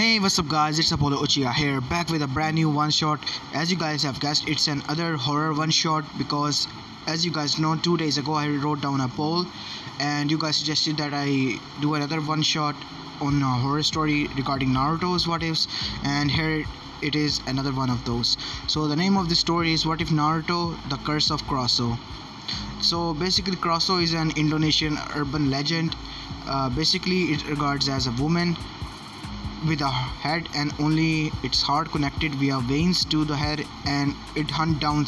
Hey, what's up guys, it's Apollo Uchiha here, back with a brand new one shot. As you guys have guessed, it's another horror one shot because as you guys know, 2 days ago I wrote down a poll and you guys suggested that I do another one shot on a horror story regarding Naruto's what ifs, and here it is, another one of those. So the name of the story is What If Naruto, The Curse of Karsue. So basically Karsue is an Indonesian urban legend. Basically it regards as a woman with a head and only its heart connected via veins to the head, and it hunt down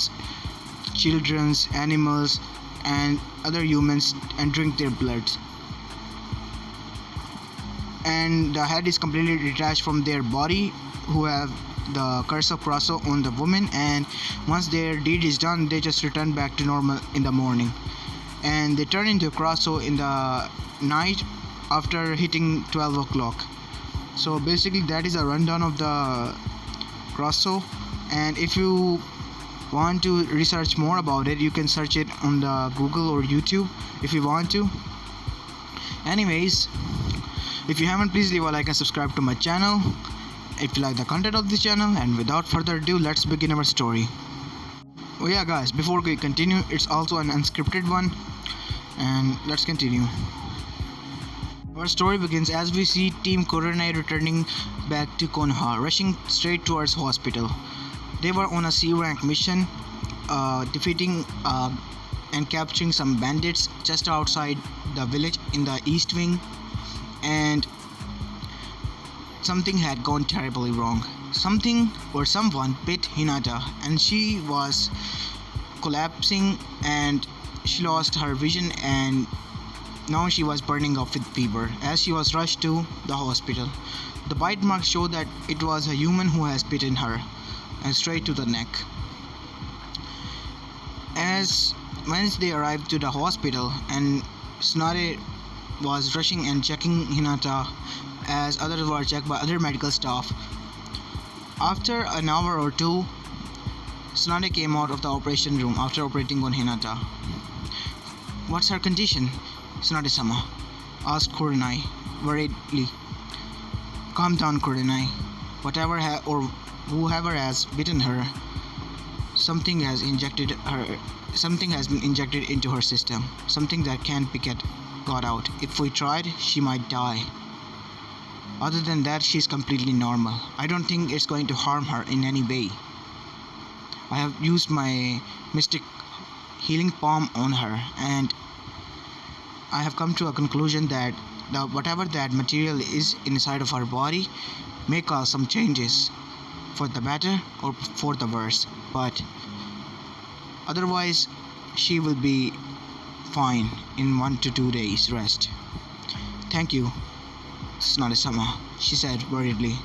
children's, animals and other humans and drink their blood, and the head is completely detached from their body who have the curse of Karsue on the woman, and once their deed is done they just return back to normal in the morning, and they turn into Karsue in the night after hitting 12 o'clock. So basically that is a rundown of the Karsue, and if you want to research more about it you can search it on the Google or YouTube if you want to. Anyways, if you haven't, please leave a like and subscribe to my channel if you like the content of this channel, and without further ado, let's begin our story. Oh yeah guys, before we continue, it's also an unscripted one, and let's continue. Our story begins as we see Team Kurenai returning back to Konoha, rushing straight towards hospital. They were on a C-rank mission, defeating and capturing some bandits just outside the village in the east wing, and something had gone terribly wrong. Something or someone bit Hinata and she was collapsing and she lost her vision, and now she was burning up with fever as she was rushed to the hospital. The bite marks showed that it was a human who has bitten her, and straight to the neck. As once they arrived to the hospital, and Tsunade was rushing and checking Hinata as others were checked by other medical staff. After an hour or two, Tsunade came out of the operation room after operating on Hinata. "What's her condition, Tsunade-sama?" asked Kurenai worriedly. "Calm down, Kurenai. Whoever has bitten her, something has been injected into her system, something that can't be got out. If we tried, she might die. Other than that, she's completely normal. I don't think it's going to harm her in any way. I have used my mystic healing palm on her, and I have come to a conclusion that whatever that material is inside of her body may cause some changes for the better or for the worse, but otherwise she will be fine in 1 to 2 days rest." "Thank you, Tsunade-sama," she said worriedly.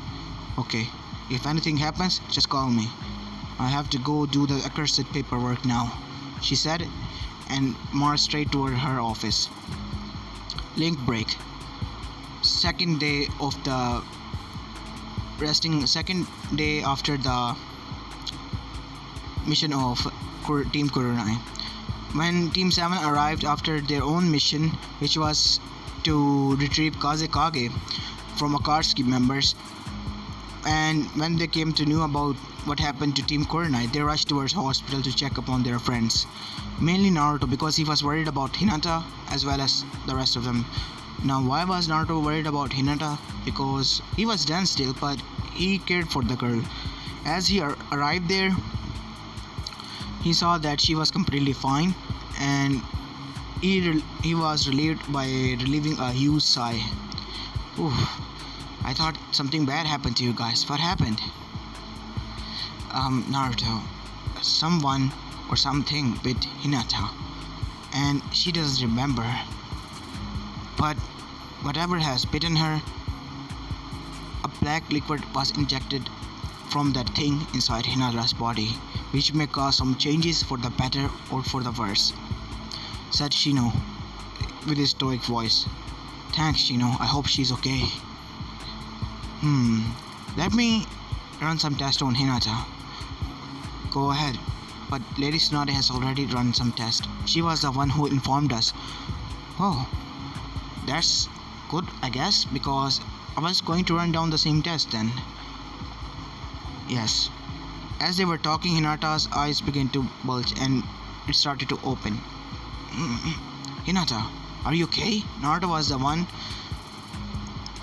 "Okay, if anything happens, just call me. I have to go do the accursed paperwork now," she said, and marched straight toward her office. Link break. Second day after the mission of Team Kurenai. When Team 7 arrived after their own mission, which was to retrieve Kazekage from Akatsuki members, and when they came to know about what happened to Team Kurenai, they rushed towards hospital to check upon their friends, mainly Naruto, because he was worried about Hinata as well as the rest of them. Now, why was Naruto worried about Hinata? Because he was young still, but he cared for the girl. As he arrived there, he saw that she was completely fine, and he was relieved by relieving a huge sigh. "Ooh, I thought something bad happened to you guys. What happened?" "Naruto, someone or something bit Hinata, and she doesn't remember. But whatever has bitten her, a black liquid was injected from that thing inside Hinata's body, which may cause some changes for the better or for the worse," said Shino with his stoic voice. "Thanks, Shino. I hope she's okay. Let me run some tests on Hinata." "Go ahead, but Lady Tsunade has already run some tests. She was the one who informed us." "Oh, that's good, I guess, because I was going to run down the same test then. Yes. As they were talking, Hinata's eyes began to bulge and it started to open. Hinata, are you okay? Naruto was the one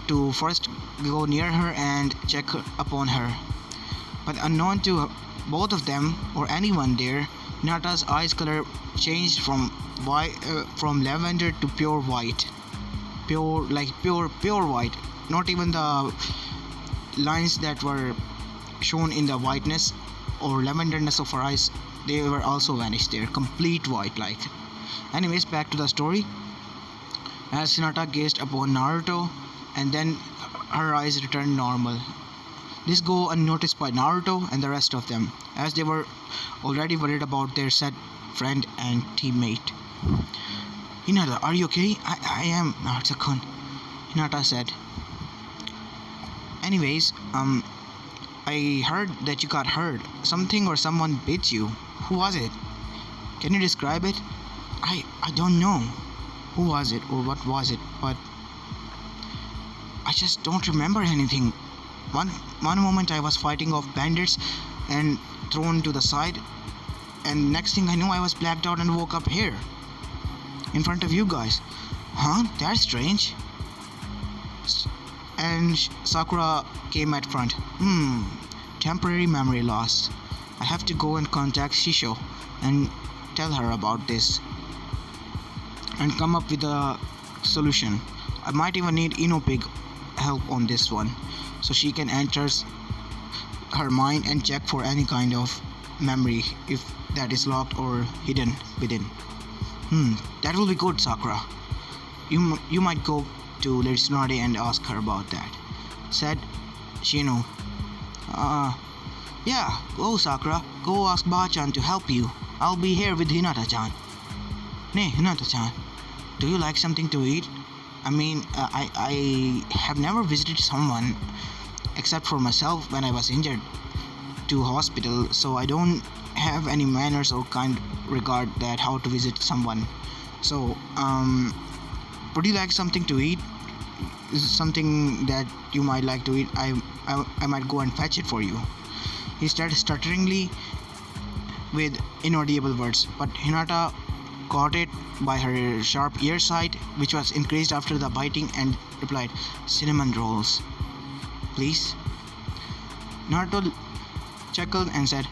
to first go near her and check upon her. But unknown to both of them or anyone there, Hinata's eyes color changed from lavender to pure white. Pure white. Not even the lines that were shown in the whiteness or lavenderness of her eyes, they were also vanished there. Complete white like. Anyways, back to the story. As Hinata gazed upon Naruto, and then her eyes returned normal. This go unnoticed by Naruto and the rest of them, as they were already worried about their sad friend and teammate. Hinata, are you okay? I am, Naruto-kun, Hinata said. Anyways, I heard that you got hurt. Something or someone bit you. Who was it? Can you describe it? I don't know. Who was it or what was it? But I just don't remember anything. One moment I was fighting off bandits and thrown to the side, and next thing I know I was blacked out and woke up here in front of you guys. Huh? That's strange. And Sakura came at front. Temporary memory loss. I have to go and contact Shisho and tell her about this and come up with a solution. I might even need Inopig help on this one, so she can enter her mind and check for any kind of memory if that is locked or hidden within. That will be good, Sakura. You might go to Lady Tsunade and ask her about that, said Shino. Yeah, go Sakura, go ask Ba-chan to help you. I'll be here with Hinata-chan. Nay, Hinata-chan, do you like something to eat? I mean, I have never visited someone except for myself when I was injured to hospital, so I don't have any manners or kind regard that how to visit someone. So, would you like something to eat? Is it something that you might like to eat? I might go and fetch it for you. He started stutteringly with inaudible words, but Hinata caught it by her sharp ear sight, which was increased after the biting, and replied, "Cinnamon rolls, please." Naruto chuckled and said,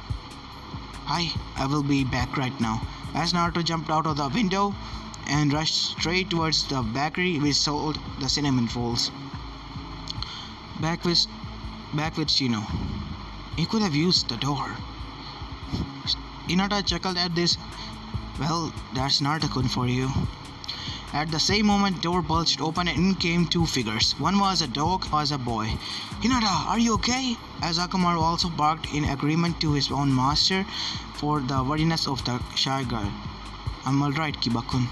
"Hi, I will be back right now." As Naruto jumped out of the window and rushed straight towards the bakery which sold the cinnamon rolls. Back with Shino. He could have used the door. Hinata chuckled at this. Well, that's Naruto-kun for you. At the same moment, door bulged open and in came two figures. One was a dog, was a boy. "Hinata, are you okay?" As Akamaru also barked in agreement to his own master for the wordiness of the shy girl. "I'm alright, Kiba-kun.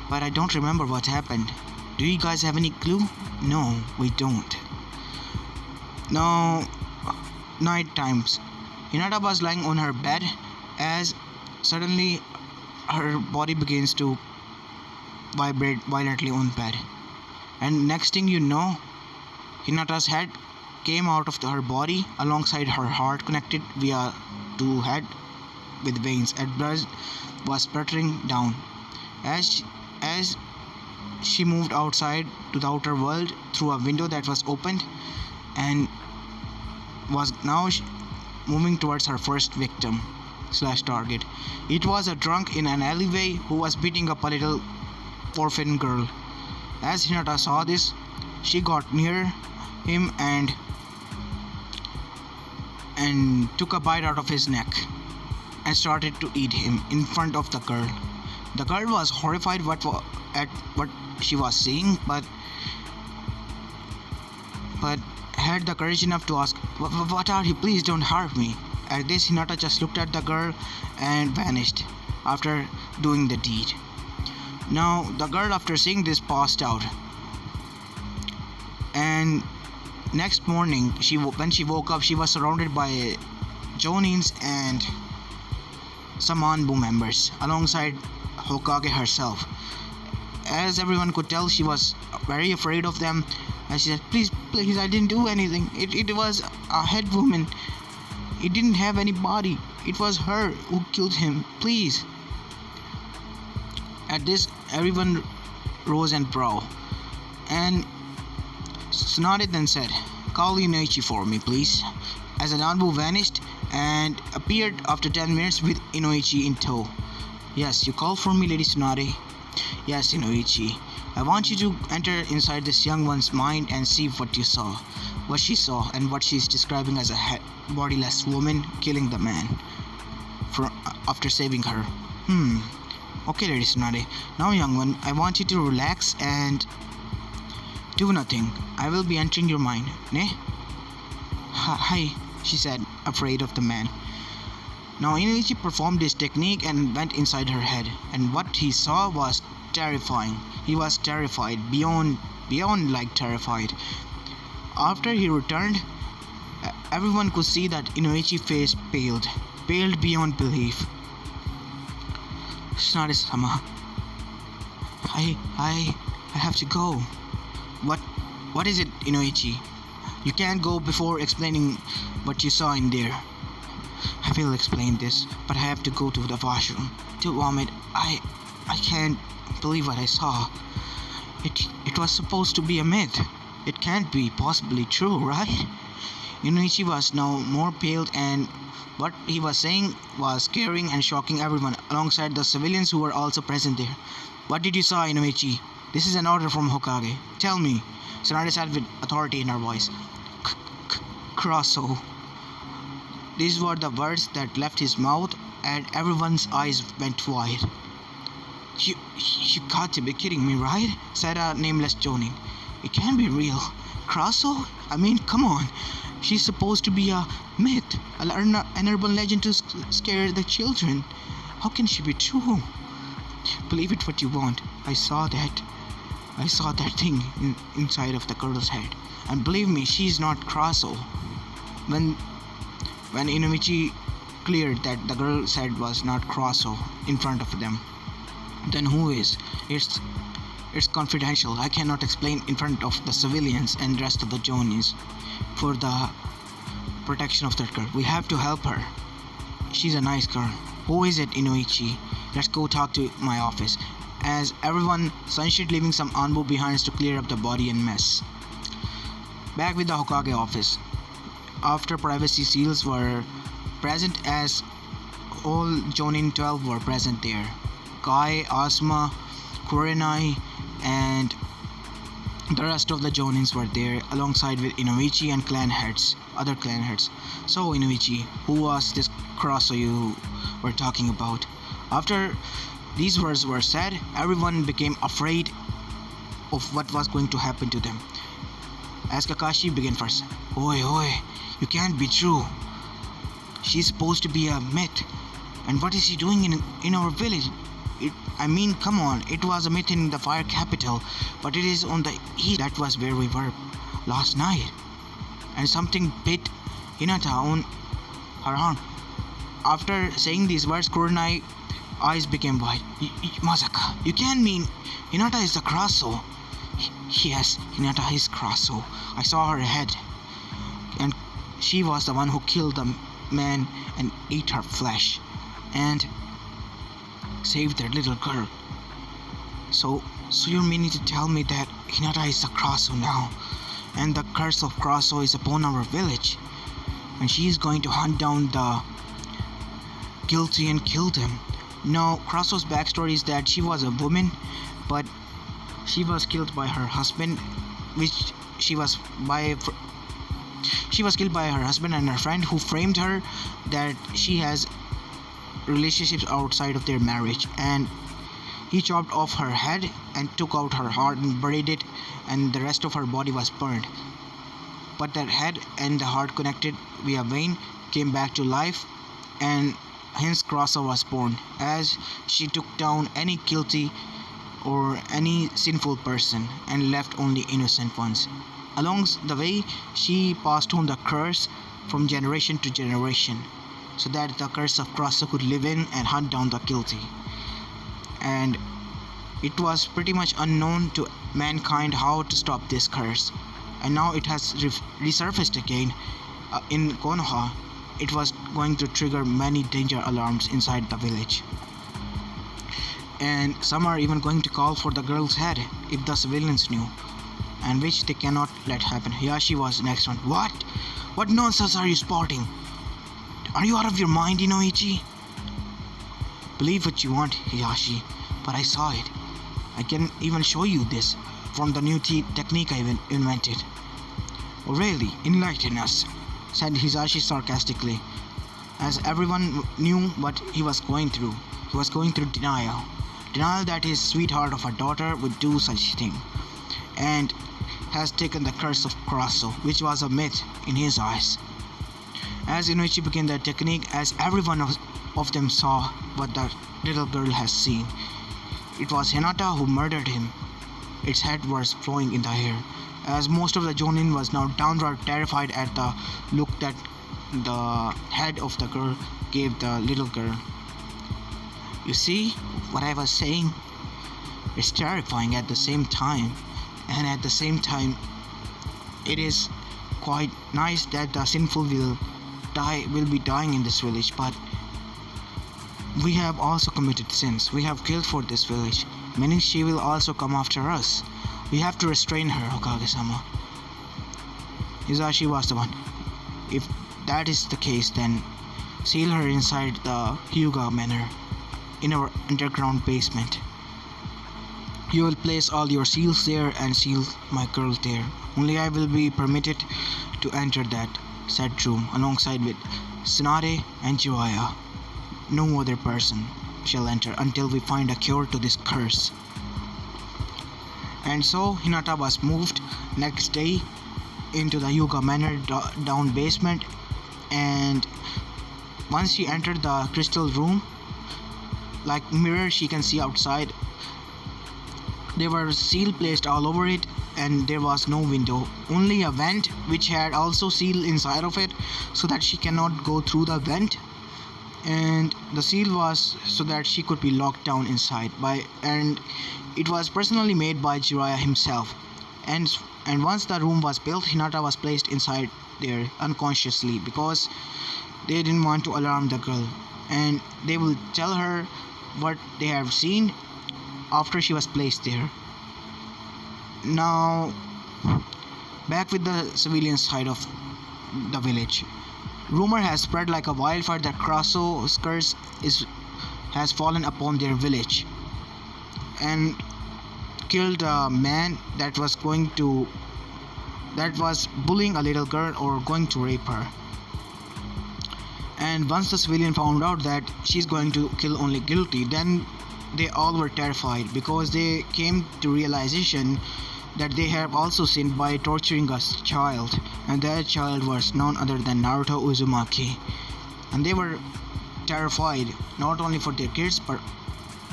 But I don't remember what happened. Do you guys have any clue?" "No, we don't." Now, night times. Hinata was lying on her bed as suddenly her body begins to vibrate violently on bed. And next thing you know, Hinata's head came out of her body alongside her heart connected via to head with veins, and blood was spluttering down. As she moved outside to the outer world through a window that was opened and was now moving towards her first victim / target. It was a drunk in an alleyway who was beating up a little orphan girl. As Hinata saw this, she got near him and took a bite out of his neck and started to eat him in front of the girl. The girl was horrified at what she was seeing, but had the courage enough to ask, "What are you? Please don't hurt me." At this, Hinata just looked at the girl and vanished after doing the deed. Now, the girl, after seeing this, passed out. And next morning, when she woke up, she was surrounded by Jonins and some Anbu members, alongside Hokage herself. As everyone could tell, she was very afraid of them, And she said, please, please, I didn't do anything. It was a head woman. It didn't have any body. It was her who killed him. Please. At this, everyone rose and bowed. And Tsunade then said, call Inoichi for me, please. As Ananbu vanished and appeared after 10 minutes with Inoichi in tow. Yes, you called for me, Lady Tsunade. Yes, Inoichi. I want you to enter inside this young one's mind and see what you saw. What she saw and what she's describing as a bodiless woman killing the man after saving her. Okay, Lady Tsunade. Now, young one, I want you to relax and do nothing. I will be entering your mind. Ne? Hi, she said, afraid of the man. Now Inoichi performed this technique and went inside her head, and what he saw was terrifying. He was terrified, beyond like terrified. After he returned, everyone could see that Inoichi's face paled beyond belief. Tsunade-sama, I have to go. What is it, Inoichi? You can't go before explaining what you saw in there. I will explain this, but I have to go to the washroom to vomit. I can't believe what I saw. It was supposed to be a myth. It can't be possibly true, right? Inoichi was now more pale, and what he was saying was scaring and shocking everyone alongside the civilians who were also present there. What did you saw, Inoichi? This is an order from Hokage. Tell me. Tsunade said with authority in her voice. Karsue. These were the words that left his mouth, and everyone's eyes went wide. You got to be kidding me, right? Said a nameless jonin. It can't be real. Karsue? I mean, come on. She's supposed to be a myth, an urban legend to scare the children. How can she be true? Believe it what you want. I saw that thing inside of the girl's head. And believe me, she's not Karsue. When Inoichi cleared that the girl said was not Karsue in front of them, then who is? It's confidential. I cannot explain in front of the civilians and rest of the Jonins for the protection of that girl. We have to help her. She's a nice girl. Who is it, Inoichi? Let's go talk to my office. As everyone, Sunshine leaving some Anbu behind to clear up the body and mess. Back with the Hokage office. After privacy seals were present, as all Jonin 12 were present there. Kai, Asuma, Kurenai, and the rest of the Jonins were there alongside with Inoichi and other clan heads. So Inoichi, who was this Karsue you were talking about? After these words were said, everyone became afraid of what was going to happen to them. As Kakashi began first. Oi, you can't be true. She's supposed to be a myth. And what is she doing in our village? I mean, come on, it was a myth in the fire capital, but it is on the east. That was where we were last night. And something bit Hinata on her arm. After saying these words, Kurenai's eyes became wide. Masaka, you can't mean Hinata is the Karsue. Yes, Hinata is Karsue. I saw her head. And she was the one who killed the man and ate her flesh. And saved that little girl. So you're meaning to tell me that Hinata is the Karsue now, and the curse of Karsue is upon our village, and she is going to hunt down the guilty and kill them. Now, Karsue's backstory is that she was a woman, but she was killed by her husband, she was killed by her husband and her friend, who framed her that she has relationships outside of their marriage, and he chopped off her head and took out her heart and buried it, and the rest of her body was burned. But that head and the heart connected via vein came back to life, and hence Karsue was born, as she took down any guilty or any sinful person and left only innocent ones. Along the way, she passed on the curse from generation to generation, so that the curse of Karsue could live in and hunt down the guilty. And it was pretty much unknown to mankind how to stop this curse. and now it has resurfaced again in Konoha. It was going to trigger many danger alarms inside the village, and some are even going to call for the girl's head if the civilians knew, and which they cannot let happen. Hiyashi was next one. What nonsense are you spouting? Are you out of your mind, Inoichi? Believe what you want, Hiyashi, but I saw it. I can even show you this from the new technique I invented. Oh really? Enlighten us, said Hisashi sarcastically, as everyone knew what he was going through. He was going through denial. Denial that his sweetheart of a daughter would do such a thing, and has taken the curse of Karsue, which was a myth in his eyes. As Inoichi began the technique, as every one of them saw what the little girl has seen, it was Hinata who murdered him. Its head was flowing in the air, as most of the Jonin was now downright terrified at the look that the head of the girl gave the little girl. You see what I was saying? It's terrifying at the same time, and at the same time it is quite nice that the sinful will be dying in this village, but we have also committed sins. We have killed for this village, meaning she will also come after us. We have to restrain her, Hokage-sama. Hisashi was the one. If that is the case, then seal her inside the Hyuga Manor in our underground basement. You will place all your seals there and seal my girl there. Only I will be permitted to enter that said room alongside with Tsunade and Jiraiya. No other person shall enter until we find a cure to this curse. And so Hinata was moved next day into the Hyuga Manor down basement, and once she entered the crystal room, like mirror she can see outside, there were seal placed all over it, and there was no window, only a vent which had also seal inside of it so that she cannot go through the vent, and the seal was so that she could be locked down inside and it was personally made by Jiraiya himself. And once the room was built, Hinata was placed inside there unconsciously because they didn't want to alarm the girl, and they will tell her what they have seen after she was placed there. Now back with the civilian side of the village. Rumor has spread like a wildfire that Karasue's curse has fallen upon their village and killed a man that was bullying a little girl or going to rape her. And once the civilian found out that she's going to kill only guilty, then they all were terrified because they came to realization that they have also sinned by torturing a child, and that child was none other than Naruto Uzumaki. And they were terrified not only for their kids but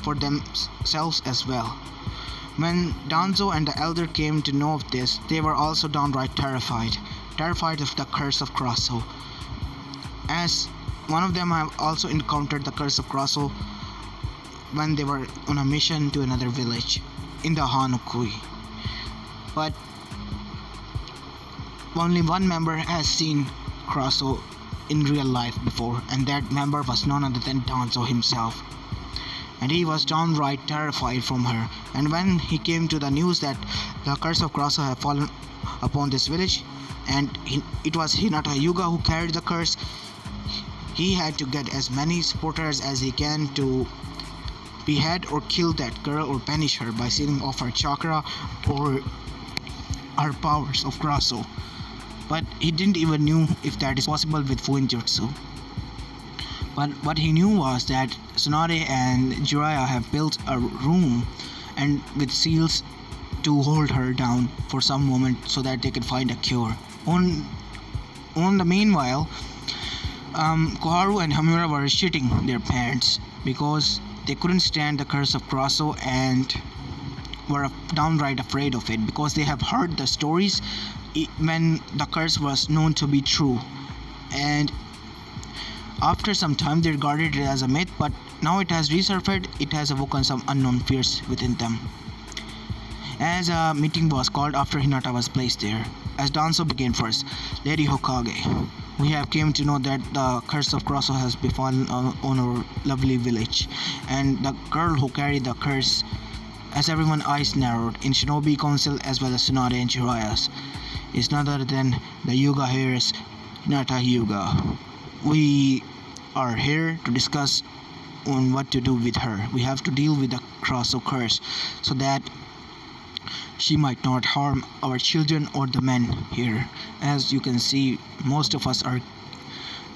for themselves as well. When Danzo and the elder came to know of this, they were also downright terrified of the curse of Karasue, as one of them have also encountered the curse of Karasue when they were on a mission to another village in the Hanokui. But only one member has seen Karasue in real life before, and that member was none other than Danzo himself. And he was downright terrified from her. And when he came to the news that the curse of Karasue had fallen upon this village, and it was Hinata Hyuga who carried the curse, he had to get as many supporters as he can to behead or kill that girl or banish her by sealing off her chakra or her powers of Karasue. But he didn't even know if that is possible with Fuinjutsu. But what he knew was that Tsunade and Jiraiya have built a room and with seals to hold her down for some moment so that they could find a cure. On the meanwhile, Koharu and Hamura were shitting their pants because they couldn't stand the curse of Karasue and were downright afraid of it because they have heard the stories when the curse was known to be true, and after some time they regarded it as a myth, but now it has resurfaced. It has awoken some unknown fears within them. As a meeting was called after Hinata was placed there, As Danzo began first, Lady Hokage, we have came to know that the curse of Karsue has befallen on our lovely village, and the girl who carried the curse, as everyone eyes narrowed in Shinobi Council as well as Tsunade and Jiraiya's, is none other than the Hyuga heiress, Hinata Hyuga. We are here to discuss on what to do with her. We have to deal with the Karsue curse so that she might not harm our children or the men here. As you can see, most of us are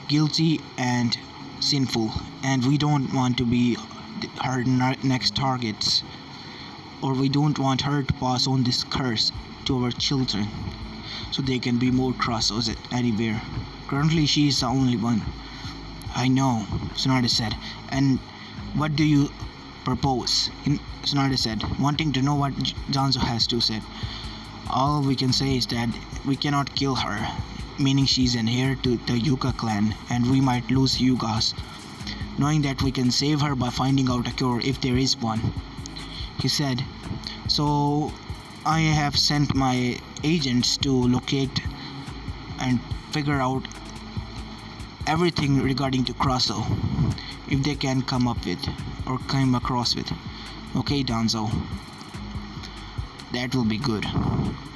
guilty and sinful, and we don't want to be her next targets, or we don't want her to pass on this curse to our children so they can be more Kasues anywhere. Currently she is the only one. I know, Tsunade said. And what do you propose? Tsunade said, wanting to know what Danzo has to say. All we can say is that we cannot kill her, meaning she's an heir to the Hyuga clan, and we might lose Hyugas, knowing that we can save her by finding out a cure if there is one. He said, so I have sent my agents to locate and figure out everything regarding to Karsue, if they can come up with or come across with. Okay, Danzo, that will be good.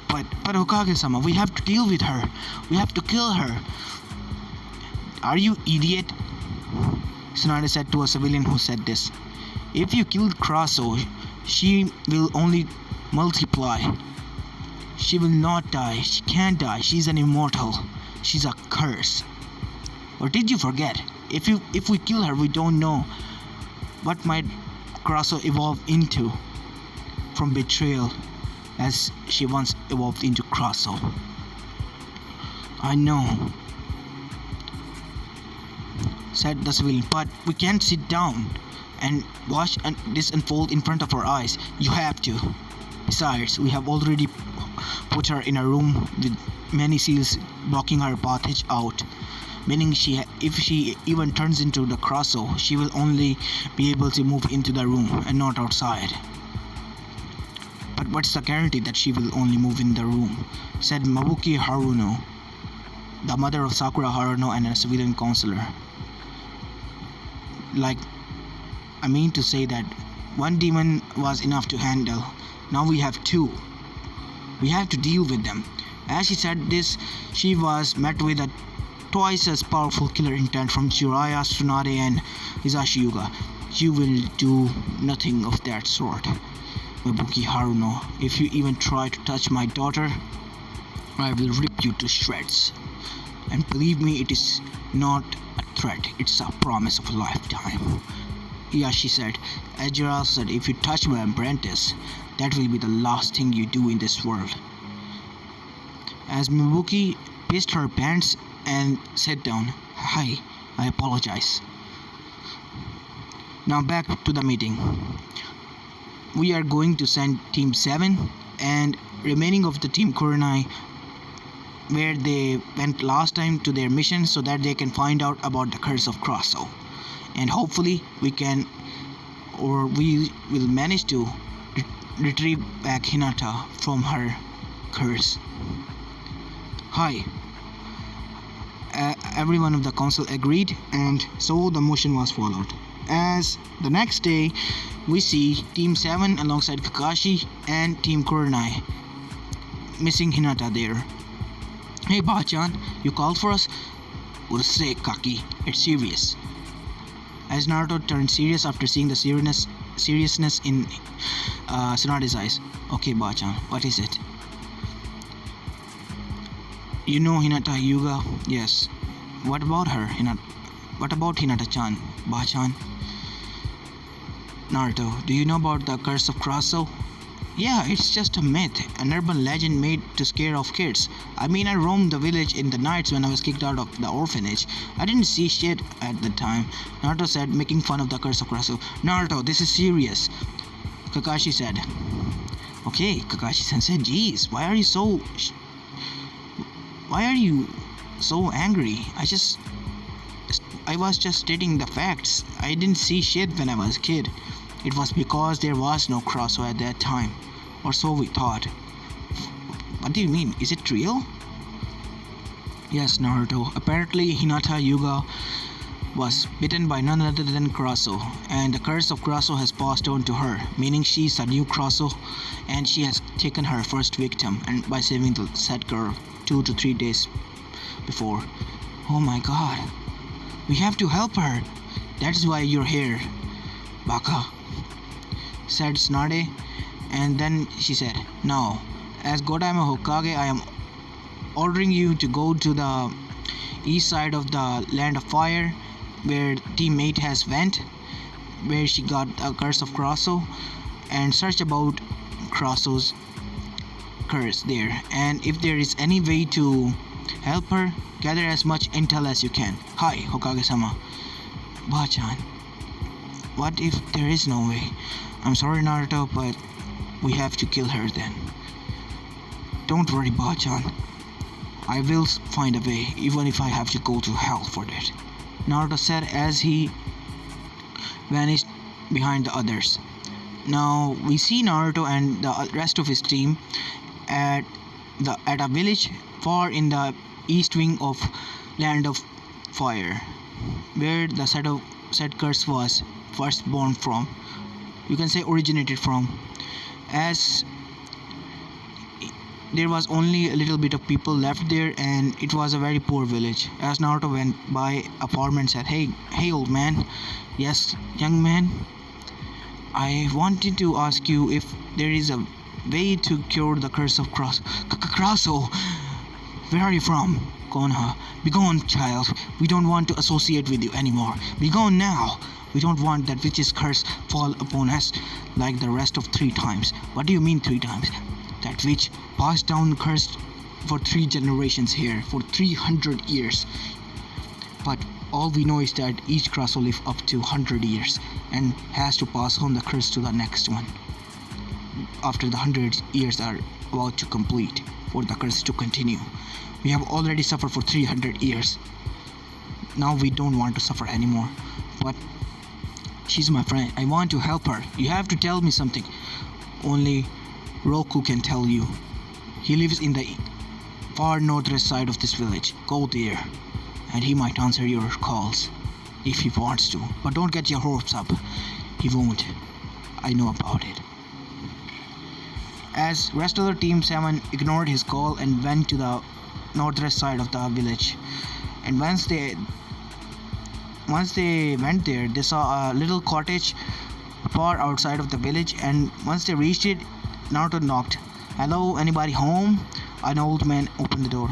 But Hokage-sama, we have to deal with her. We have to kill her. Are you idiot? Tsunade said to a civilian who said this. If you killed Karsue, she will only multiply. She will not die. She can't die. She's an immortal. She's a curse. Or did you forget? If we kill her, we don't know what might Karsue evolve into from betrayal, as she once evolved into Karsue. I know, said the civilian, but we can't sit down and watch this unfold in front of our eyes. You have to. Besides, we have already put her in a room with many seals blocking her passage out, meaning if she even turns into the Karsue, she will only be able to move into the room and not outside. But what's the guarantee that she will only move in the room? Said Mabuki Haruno, the mother of Sakura Haruno and a civilian counselor. I mean to say that one demon was enough to handle. Now we have two. We have to deal with them. As she said this, she was met with a twice as powerful killer intent from Jiraiya, Tsunade, and Hisashi Hyuga. You will do nothing of that sort, Mabuki Haruno. If you even try to touch my daughter, I will rip you to shreds. And believe me, it is not a threat, it's a promise of a lifetime. Hisashi said. As Jiraiya said, if you touch my apprentice, that will be the last thing you do in this world. As Mabuki pissed her pants and sat down, hi, I apologize. Now back to the meeting. We are going to send Team 7 and remaining of the Team Kurenai where they went last time to their mission so that they can find out about the curse of Karsue. And hopefully we will manage to retrieve back Hinata from her curse. Hi. Everyone of the council agreed, and so the motion was followed. As the next day, we see Team 7 alongside Kakashi and Team Kurenai missing Hinata there. Hey Bachan, you called for us? We'll say, Kaki, it's serious. As Naruto turned serious after seeing the seriousness in Tsunade's eyes. Okay Bachan, what is it? You know Hinata Hyuga? Yes. What about her, What about Hinata-chan, Bachan? Naruto, do you know about the curse of Karsue? Yeah, it's just a myth, an urban legend made to scare off kids. I mean, I roamed the village in the nights when I was kicked out of the orphanage. I didn't see shit at the time, Naruto said, making fun of the curse of Karsue. Naruto, this is serious, Kakashi said. Okay, Kakashi-sensei, jeez, why are you so angry? I was just stating the facts. I didn't see shit when I was a kid. It was because there was no Karsue at that time. Or so we thought. What do you mean? Is it real? Yes, Naruto. Apparently, Hinata Yuga was bitten by none other than Karsue, and the curse of Karsue has passed on to her, meaning she's a new Karsue, and she has taken her first victim, and by saving the said girl 2 to 3 days before. Oh my god. We have to help her. That's why you're here, Baka, said Tsunade, and then she said, "Now, as Godama Hokage, I am ordering you to go to the east side of the Land of Fire, where teammate has went, where she got a curse of Karsue, and search about Karasue's curse there. And if there is any way to help her, gather as much intel as you can. Hi, Hokage-sama." Bachan, what if there is no way? I'm sorry, Naruto, but we have to kill her then. Don't worry, Bachan. I will find a way, even if I have to go to hell for that, Naruto said as he vanished behind the others. Now we see Naruto and the rest of his team at a village far in the east wing of Land of Fire, where the said curse was first born from. You can say originated from, as there was only a little bit of people left there, and it was a very poor village. As Naruto went by, a farmer and said, hey old man." "Yes, young man, I wanted to ask you if there is a way to cure the curse of Karsue. Where are you from?" "Konoha." "Begone, child. We don't want to associate with you anymore. Begone now. We don't want that witch's curse fall upon us like the rest of 3 times. "What do you mean 3 times? That witch passed down cursed for 3 generations here, for 300 years. But all we know is that each Karsue lives up to 100 years and has to pass on the curse to the next one after the 100 years are about to complete for the curse to continue. We have already suffered for 300 years. Now we don't want to suffer anymore. But she's my friend. I want to help her. You have to tell me something. Only Roku can tell you. He lives in the far northwest side of this village. Go there, and he might answer your calls if he wants to. But don't get your hopes up. He won't. I know about it." As rest of the Team 7 ignored his call and went to the northwest side of the village. And once they went there, they saw a little cottage far outside of the village, and once they reached it, Naruto knocked. "Hello, anybody home?" An old man opened the door.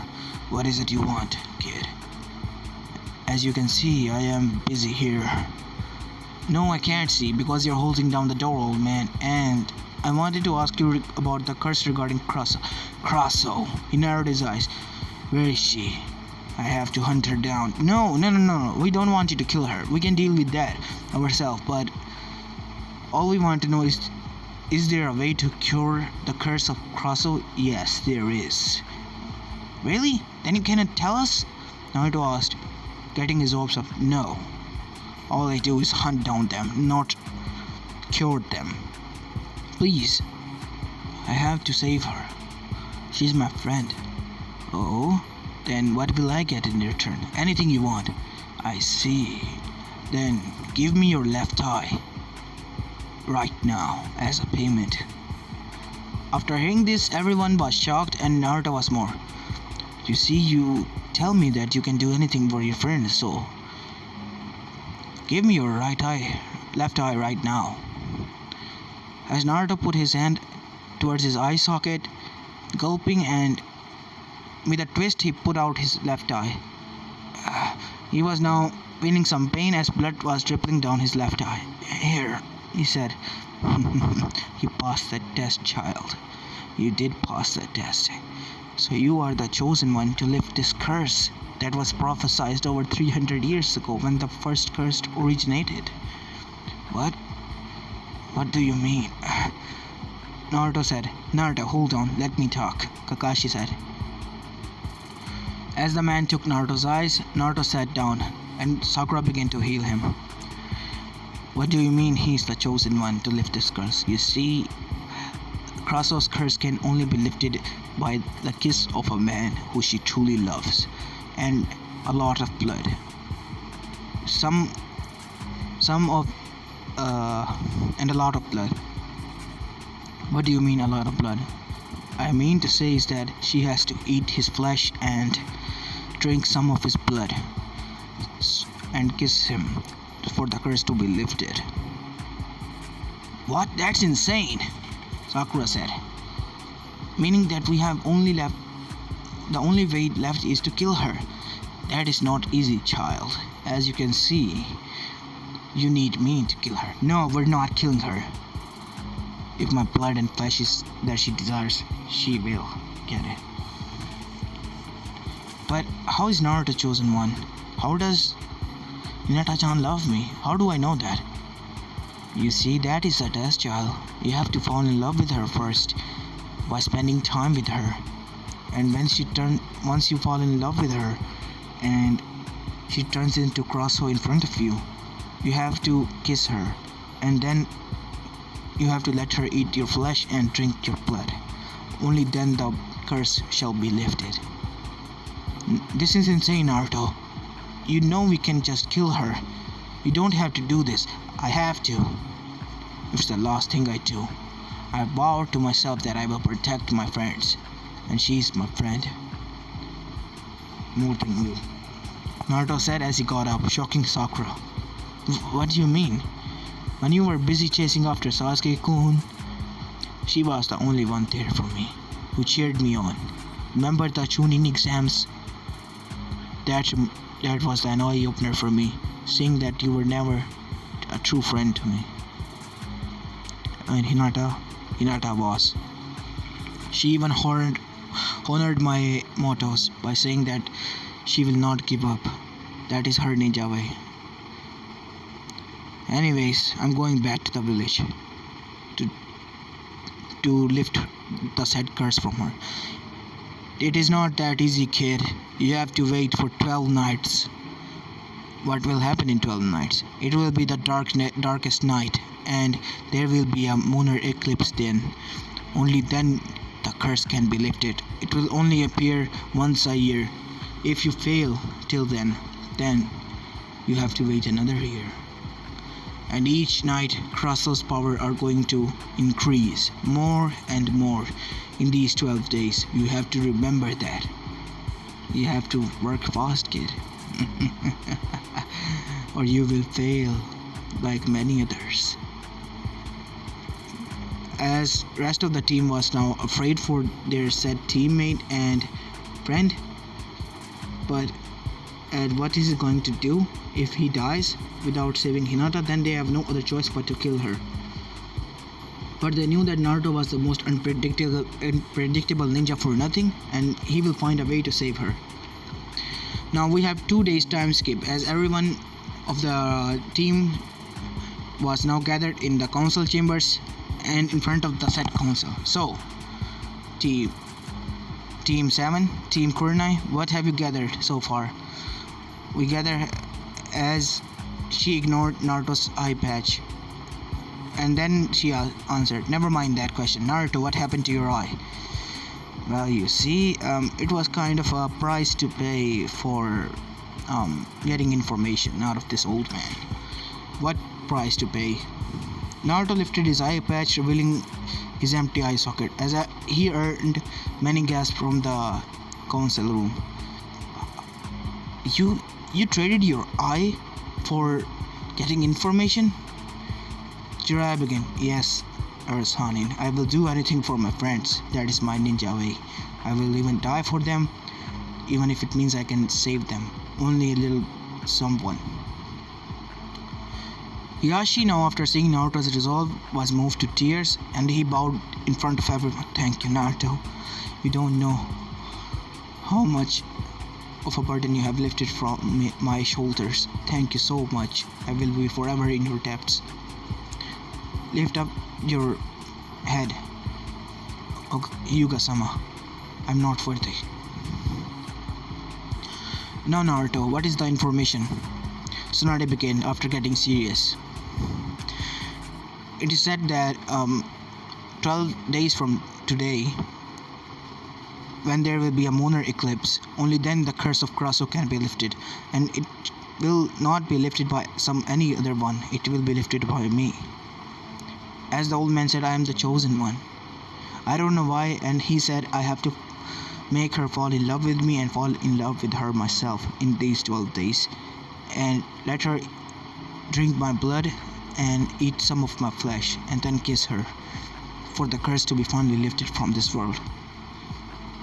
"What is it you want, kid?" "As you can see, I am busy here." "No, I can't see because you're holding down the door, old man. And I wanted to ask you about the curse regarding Karsue." He narrowed his eyes. "Where is she? I have to hunt her down." No. We don't want you to kill her. We can deal with that ourselves. But all we want to know is there a way to cure the curse of Karsue?" "Yes, there is." "Really? Then you cannot tell us?" Naruto asked, getting his hopes up. "No. All I do is hunt down them, not cure them. Please. I have to save her. She's my friend." "Oh? Then what will I get in return?" "Anything you want." "I see. Then give me your left eye right now as a payment." After hearing this, everyone was shocked and Naruto was more. "You see, you tell me that you can do anything for your friend, so give me your left eye right now." As Naruto put his hand towards his eye socket, gulping, and with a twist he put out his left eye. He was now feeling some pain as blood was dripping down his left eye. "Here," he said. "You passed that test, child. You did pass that test. So you are the chosen one to lift this curse that was prophesied over 300 years ago when the first curse originated." "What? What do you mean?" Naruto said. "Naruto, hold on, let me talk," Kakashi said. As the man took Naruto's eyes, Naruto sat down and Sakura began to heal him. "What do you mean he's the chosen one to lift this curse?" "You see, Karasue's curse can only be lifted by the kiss of a man who she truly loves. and a lot of blood. Some of and a lot of blood. What do you mean a lot of blood? I mean to say is that she has to eat his flesh and drink some of his blood and kiss him for the curse to be lifted. What? That's insane, Sakura said. Meaning that we have only left, the only way left is to kill her. That is not easy, child. As you can see, you need me to kill her. No, we're not killing her. If my blood and flesh is that she desires, she will get it. But how is Naruto chosen one? How does Hinata-chan love me? How do I know that? You see, that is a test, child. You have to fall in love with her first by spending time with her. And once you fall in love with her and she turns into Karsue in front of you, you have to kiss her, and then you have to let her eat your flesh and drink your blood. Only then the curse shall be lifted. This is insane, Naruto. You know we can just kill her. You don't have to do this. I have to. It's the last thing I do. I vow to myself that I will protect my friends, and she's my friend. More than you, Naruto said as he got up, shocking Sakura. What do you mean? When you were busy chasing after Sasuke-kun, she was the only one there for me, who cheered me on. Remember the Chunin exams? That was an eye-opener for me, seeing that you were never a true friend to me. And Hinata was. She even honored my mottos by saying that she will not give up. That is her ninja way. Anyways, I'm going back to the village to lift the said curse from her. It is not that easy, kid. You have to wait for 12 nights. What will happen in 12 nights? It will be the darkest night, and there will be a lunar eclipse then. Only then the curse can be lifted. It will only appear once a year. If you fail till then you have to wait another year. And each night Karasue's power are going to increase more and more in these 12 days. You have to remember that. You have to work fast, kid. Or you will fail like many others. As rest of the team was now afraid for their said teammate and friend, but what is he going to do if he dies without saving Hinata? Then they have no other choice but to kill her. But they knew that Naruto was the most unpredictable ninja for nothing, and he will find a way to save her. Now we have 2 days time skip, as everyone of the team was now gathered in the council chambers and in front of the said council. So, Team 7, Team Kurenai, what have you gathered so far? We gather as she ignored Naruto's eye patch. And then she answered, never mind that question. Naruto, what happened to your eye? Well, you see, it was kind of a price to pay for getting information out of this old man. What price to pay? Naruto lifted his eye patch, revealing his empty eye socket, as he earned many gasps from the council room. You traded your eye for getting information? Jiraiya began. Yes, urged Hanin. I will do anything for my friends. That is my ninja way. I will even die for them, even if it means I can save them. Only a little someone. Higashi, now after seeing Naruto's resolve, was moved to tears, and he bowed in front of everyone. Thank you, Naruto. You don't know how much of a burden you have lifted from my shoulders. Thank you so much. I will be forever in your depths. Lift up your head, Hyuga-sama. I'm not worthy. Now, Naruto, what is the information? Tsunade began after getting serious. It is said that 12 days from today, when there will be a lunar eclipse. Only then the curse of Karsue can be lifted, and it will not be lifted by any other one. It will be lifted by me. As the old man said, I am the chosen one. I don't know why, and he said I have to make her fall in love with me and fall in love with her myself in these 12 days, and let her drink my blood and eat some of my flesh, and then kiss her, for the curse to be finally lifted from this world.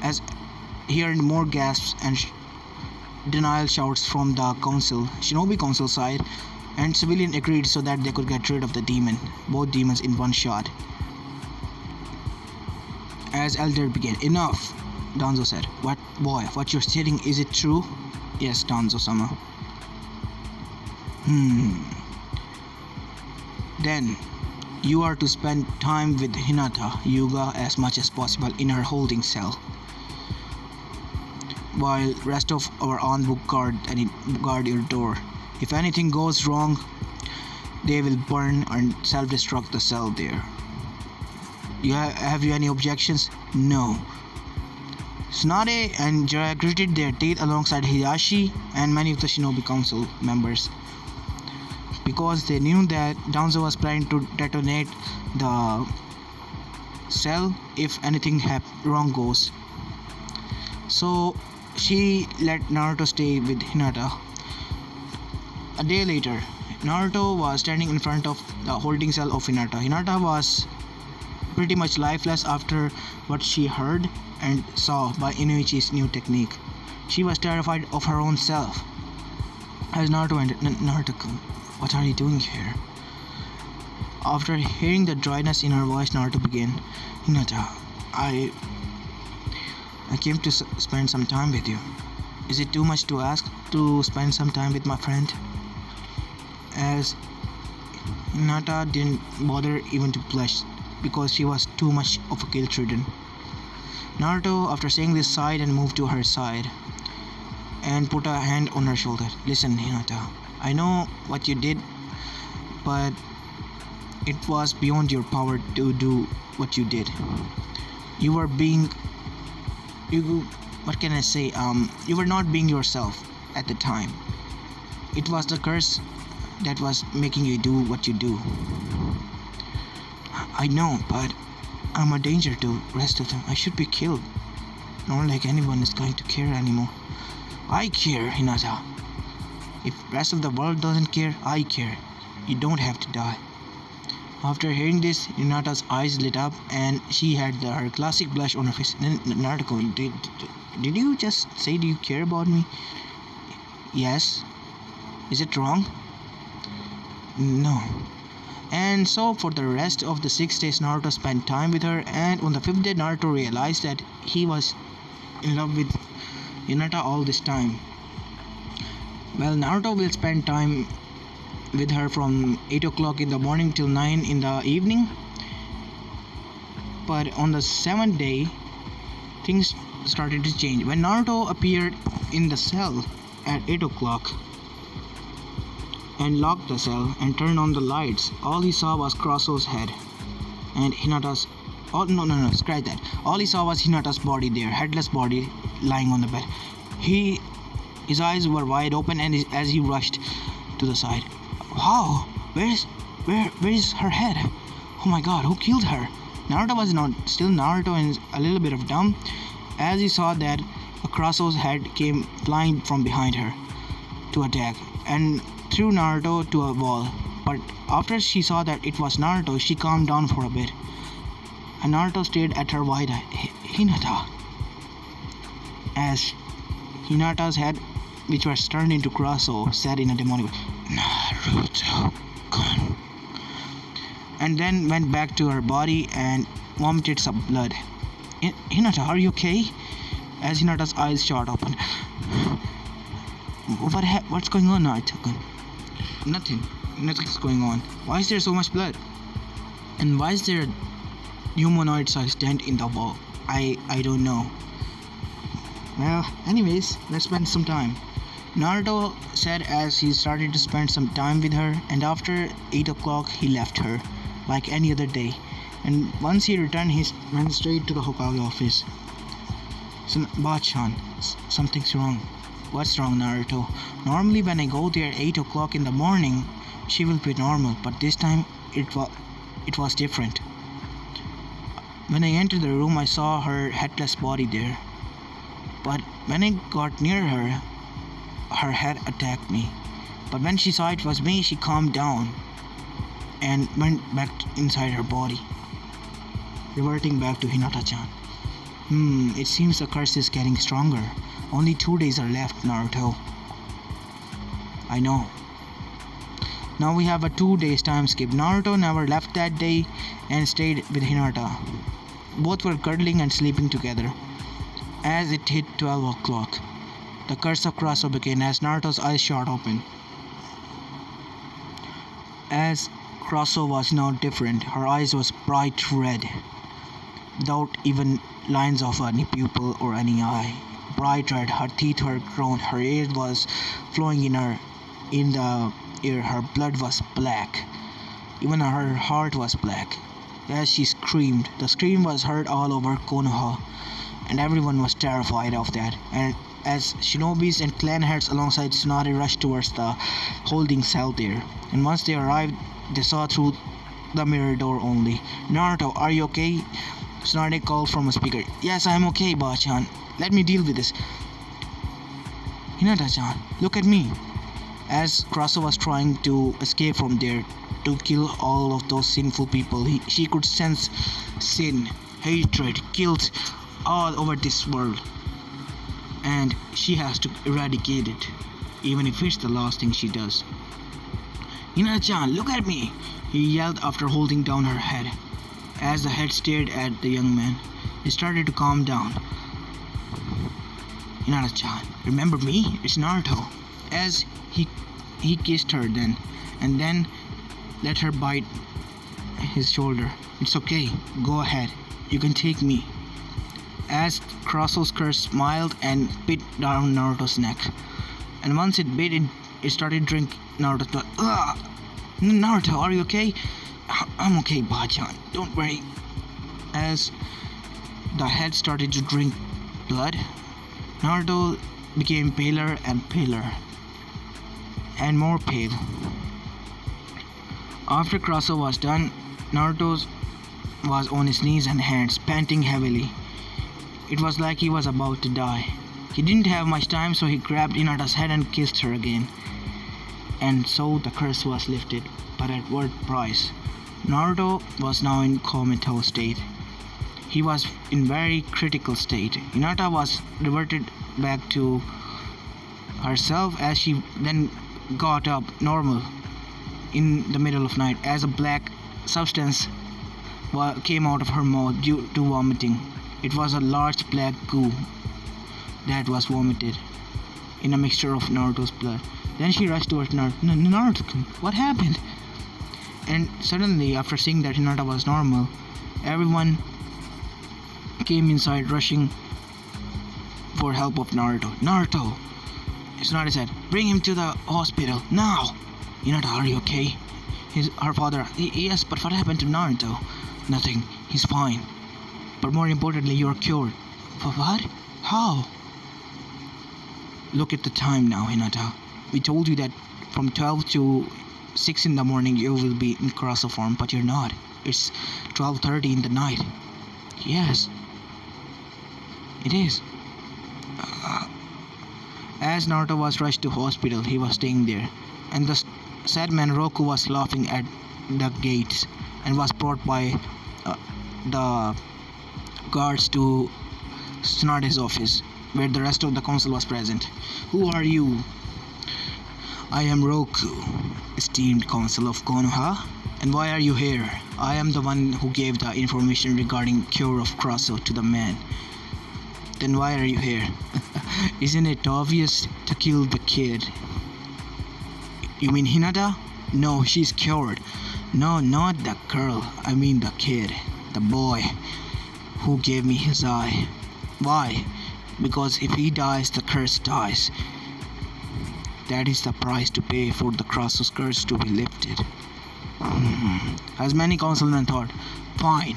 As hearing more gasps and denial shouts from the shinobi council side, and civilian agreed so that they could get rid of the demon, both demons in one shot. As Elder began, enough, Danzo said. What, boy, what you're stating, is it true? Yes, Danzo-sama. Then, you are to spend time with Hinata Yuga as much as possible in her holding cell, while rest of our on-book guard your door. If anything goes wrong, they will burn and self-destruct the cell there. Have you any objections? No. Tsunade and Jiraiya gritted their teeth alongside Hidashi and many of the Shinobi Council members, because they knew that Danzo was planning to detonate the cell if anything wrong goes. So she let Naruto stay with Hinata. A day later, Naruto was standing in front of the holding cell of Hinata. Hinata was pretty much lifeless after what she heard and saw by Inuichi's new technique. She was terrified of her own self. As Naruto entered, Naruto-kun, what are you doing here? After hearing the dryness in her voice, Naruto began, Hinata, I came to spend some time with you. Is it too much to ask to spend some time with my friend? As Hinata didn't bother even to blush, because she was too much of a guilt-ridden. Naruto, after saying this, sighed and moved to her side and put a hand on her shoulder. Listen, Hinata, I know what you did, but it was beyond your power to do what you did. You were what can I say? You were not being yourself at the time. It was the curse that was making you do what you do. I know, but I'm a danger to rest of them. I should be killed. Not like anyone is going to care anymore. I care, Hinata. If rest of the world doesn't care, I care. You don't have to die. After hearing this, Hinata's eyes lit up and she had her classic blush on her face. Naruto, did you just say do you care about me? Yes. Is it wrong? No. And so for the rest of the 6 days, Naruto spent time with her, and on the 5th day, Naruto realized that he was in love with Hinata all this time. Well, Naruto will spend time with her from 8 o'clock in the morning till 9 in the evening. But on the 7th day, things started to change. When Naruto appeared in the cell at 8 o'clock and locked the cell and turned on the lights, all he saw was Karasue's head and Hinata's... Oh, no, scratch that. All he saw was Hinata's body there, headless body lying on the bed. His eyes were wide open, and as he rushed to the side, wow, where is her head? Oh my god, who killed her? Naruto was still Naruto and a little bit of dumb as he saw that Karasue's head came flying from behind her to attack and threw Naruto to a wall. But after she saw that it was Naruto, she calmed down for a bit. And Naruto stared at her wide-eyed. Hinata. As Hinata's head, which was turned into Karasue, said in a demonic voice, Naruto-kun. And then went back to her body and vomited some blood. Hinata, are you okay? As Hinata's eyes shot open. What's going on, Naruto-kun? Nothing's going on. Why is there so much blood? And why is there a humanoid-sized dent in the wall? I don't know. Well, anyways, let's spend some time. Naruto said as he started to spend some time with her, and after 8 o'clock he left her, like any other day. And once he returned, he went straight to the Hokage office. Bachan, something's wrong. What's wrong, Naruto? Normally when I go there 8 o'clock in the morning, she will be normal, but this time it was different. When I entered the room, I saw her headless body there. But when I got near her, her head attacked me. But when she saw it was me, she calmed down and went back inside her body, reverting back to Hinata-chan. It seems the curse is getting stronger. Only 2 days are left, Naruto. I know. Now we have a 2 days time skip. Naruto never left that day and stayed with Hinata. Both were cuddling and sleeping together. As it hit 12 o'clock, the curse of Karsue began as Naruto's eyes shot open. As Karsue was now different, her eyes was bright red, without even lines of any pupil or any eye. Bright red, her teeth were grown, her hair was flowing in the air, her blood was black. Even her heart was black. As she screamed, the scream was heard all over Konoha, and everyone was terrified of that. And as shinobis and clan heads alongside Tsunade rushed towards the holding cell there, and once they arrived, they saw through the mirror door only. Naruto, are you okay? Tsunade called from a speaker. Yes, I am okay, Bachan. Let me deal with this. Hinata-chan, look at me. As Karsue was trying to escape from there to kill all of those sinful people, she could sense sin, hatred, guilt all over this world. And she has to eradicate it, even if it's the last thing she does. Hinata-chan, look at me, he yelled after holding down her head. As the head stared at the young man, he started to calm down. Hinata-chan, remember me? It's Naruto. As he kissed her then, and then let her bite his shoulder. It's okay, go ahead, you can take me. As Karasue's curse smiled and bit down Naruto's neck, and once it bit, it started drinking Naruto's blood. Naruto, are you okay? I'm okay, Bachan, don't worry. As the head started to drink blood, Naruto became paler and paler, and more pale. After Karsue was done, Naruto was on his knees and hands, panting heavily. It was like he was about to die. He didn't have much time, so he grabbed Hinata's head and kissed her again. And so the curse was lifted, but at what price? Naruto was now in comatose state. He was in very critical state. Hinata was reverted back to herself as she then got up normal in the middle of night as a black substance came out of her mouth due to vomiting. It was a large black goo that was vomited in a mixture of Naruto's blood. Then she rushed towards Naruto. Naruto, what happened? And suddenly, after seeing that Hinata was normal, everyone came inside rushing for help of Naruto. Naruto! Tsunade said, bring him to the hospital, now! Hinata, are you okay? Her father, yes, but what happened to Naruto? Nothing, he's fine. But more importantly, you're cured. For what? How? Look at the time now, Hinata. We told you that from 12 to 6 in the morning you will be in Karsue form, but you're not. It's 12:30 in the night. Yes, it is. As Naruto was rushed to hospital, he was staying there, and the sad man Roku was laughing at the gates and was brought by the guards to Tsunade's office, where the rest of the council was present. Who are you? I am Roku, esteemed council of Konoha. And why are you here? I am the one who gave the information regarding cure of Karsue to the man. Then why are you here? Isn't it obvious to kill the kid? You mean Hinata? No, she's cured. No, not the girl. I mean the kid. The boy who gave me his eye. Why? Because if he dies, the curse dies. That is the price to pay for the Karasue's curse to be lifted. As many councilmen thought, fine.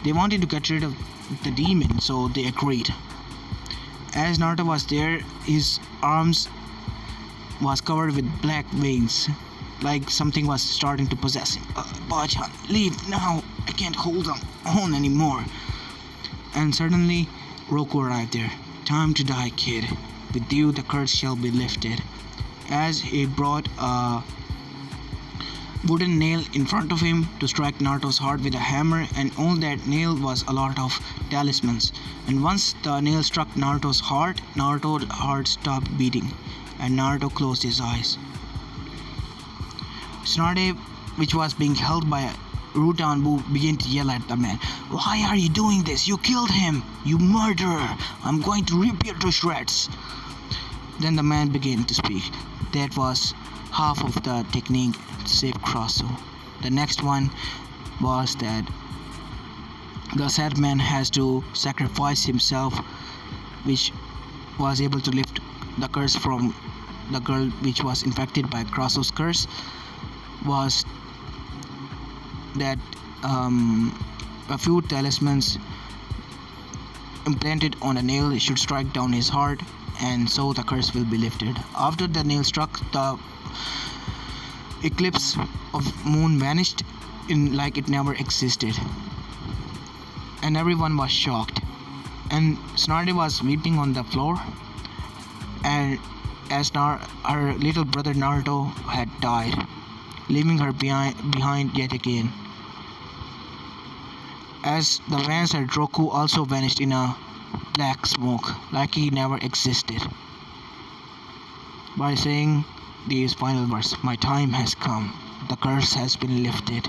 They wanted to get rid of the demon, so they agreed. As Naruto was there, his arms was covered with black veins, like something was starting to possess him. Bachan, leave now. I can't hold on anymore. And suddenly, Roku arrived there. Time to die, kid. With you, the curse shall be lifted. As he brought a wooden nail in front of him to strike Naruto's heart with a hammer, and on that nail was a lot of talismans. And once the nail struck Naruto's heart stopped beating, and Naruto closed his eyes. Tsunade, which was being held by Ruta and Boo, began to yell at the man. Why are you doing this? You killed him! You murderer! I'm going to rip you to shreds! Then the man began to speak. That was half of the technique to save Karsue. The next one was that the sad man has to sacrifice himself, which was able to lift the curse from the girl which was infected by Karsue's curse, was that a few talismans implanted on a nail should strike down his heart, and so the curse will be lifted. After the nail struck, the eclipse of moon vanished in like it never existed, and everyone was shocked. And Tsunade was weeping on the floor, and as her little brother Naruto had died, leaving her behind yet again. As the man said, Roku also vanished in a black smoke, like he never existed, by saying these final words, my time has come, the curse has been lifted.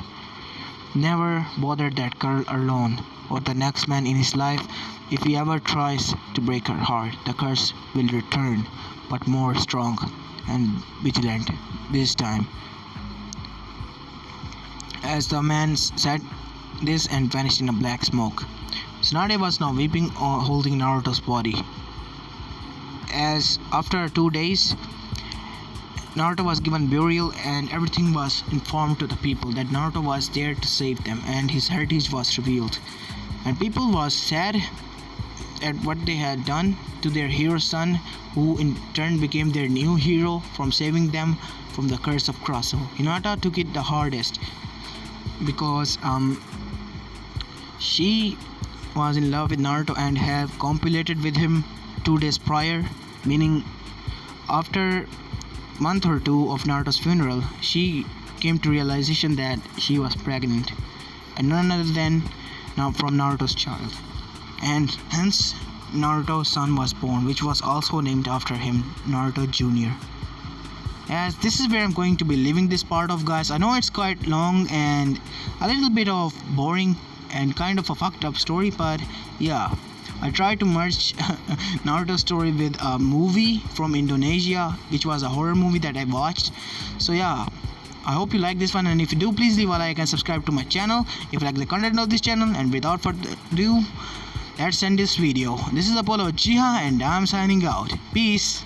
Never bother that girl alone, or the next man in his life. If he ever tries to break her heart, the curse will return, but more strong and vigilant this time. As the man said this and vanished in a black smoke, Tsunade was now weeping, holding Naruto's body. As after 2 days, Naruto was given burial, and everything was informed to the people that Naruto was there to save them, and his heritage was revealed. And people was sad at what they had done to their hero son, who in turn became their new hero from saving them from the curse of Karsue. Hinata took it the hardest because she was in love with Naruto and had copulated with him 2 days prior, meaning after month or two of Naruto's funeral, she came to realization that she was pregnant, and none other than from Naruto's child, and hence Naruto's son was born, which was also named after him, Naruto Jr. As this is where I'm going to be leaving this part of, guys. I know it's quite long and a little bit of boring and kind of a fucked up story, but yeah, I tried to merge Naruto's story with a movie from Indonesia, which was a horror movie that I watched. So yeah, I hope you like this one, and if you do, please leave a like and subscribe to my channel if you like the content of this channel. And without further ado, let's end this video. This is Apollo Uchiha, and I'm signing out. Peace.